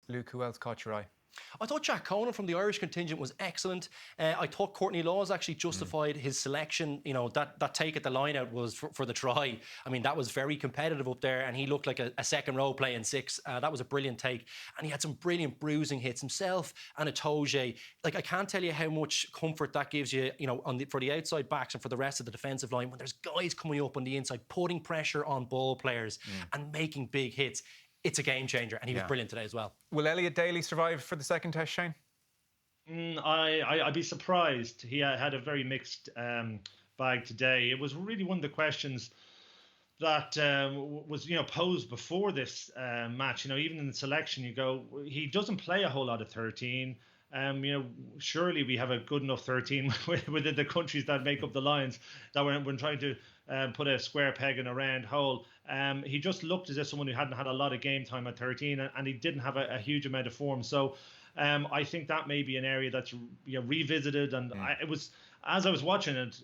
Luke, who else caught your eye? I thought Jack Conan from the Irish contingent was excellent. I thought Courtney Lawes actually justified his selection. You know, that take at the line out was for the try. I mean, that was very competitive up there, and he looked like a second row playing six. That was a brilliant take. And he had some brilliant bruising hits himself and Itoje. Like, I can't tell you how much comfort that gives you, you know, for the outside backs and for the rest of the defensive line when there's guys coming up on the inside, putting pressure on ball players and making big hits. It's a game changer, and he was brilliant today as well. Will Elliot Daly survive for the second test, Shane? I'd be surprised. He had a very mixed bag today. It was really one of the questions that was, you know, posed before this match. You know, even in the selection, you go, he doesn't play a whole lot of 13. You know, surely we have a good enough 13 within the countries that make up the Lions that we're trying to put a square peg in a round hole. He just looked as if someone who hadn't had a lot of game time at 13, and he didn't have a huge amount of form. So I think that may be an area that's, you know, revisited. And it was, as I was watching it,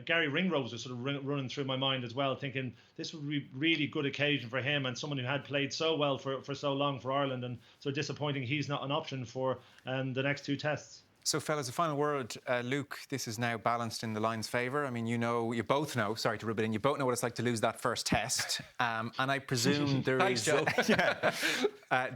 Gary Ringrose was sort of running through my mind as well, thinking this would be really good occasion for him, and someone who had played so well for so long for Ireland, and so disappointing he's not an option for the next two tests. So, fellas, a final word. Luke, this is now balanced in the Lions' favour. I mean, you both know, sorry to rub it in, you both know what it's like to lose that first test. And I presume there Thanks, Joe.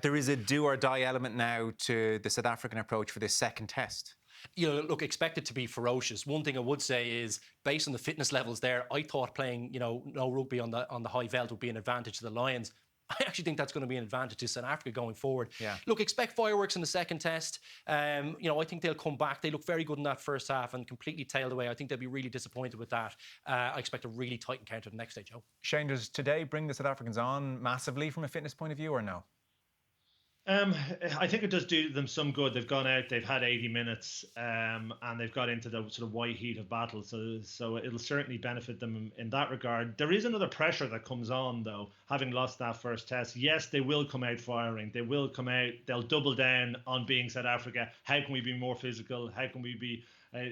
There is a do-or-die element now to the South African approach for this second test. You know, look, expect it to be ferocious. One thing I would say is, based on the fitness levels there, I thought playing, you know, no rugby on the high veld would be an advantage to the Lions. I actually think that's going to be an advantage to South Africa going forward. Yeah. Look, expect fireworks in the second test. You know, I think they'll come back. They look very good in that first half and completely tailed away. I think they'll be really disappointed with that. I expect a really tight encounter the next day, Joe. Shane, does today bring the South Africans on massively from a fitness point of view, or no? I think it does do them some good. They've gone out, they've had 80 minutes, and they've got into the sort of white heat of battle. So it'll certainly benefit them in that regard. There is another pressure that comes on, though, having lost that first test. Yes, they will come out firing. They will come out. They'll double down on being South Africa. How can we be more physical? How can we be,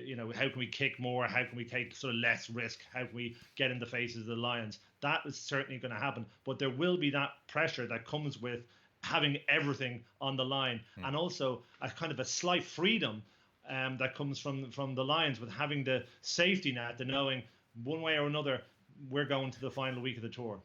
you know, how can we kick more? How can we take sort of less risk? How can we get in the faces of the Lions? That is certainly going to happen. But there will be that pressure that comes with having everything on the line, and also a kind of a slight freedom that comes from the Lions with having the safety net, the knowing one way or another we're going to the final week of the tour.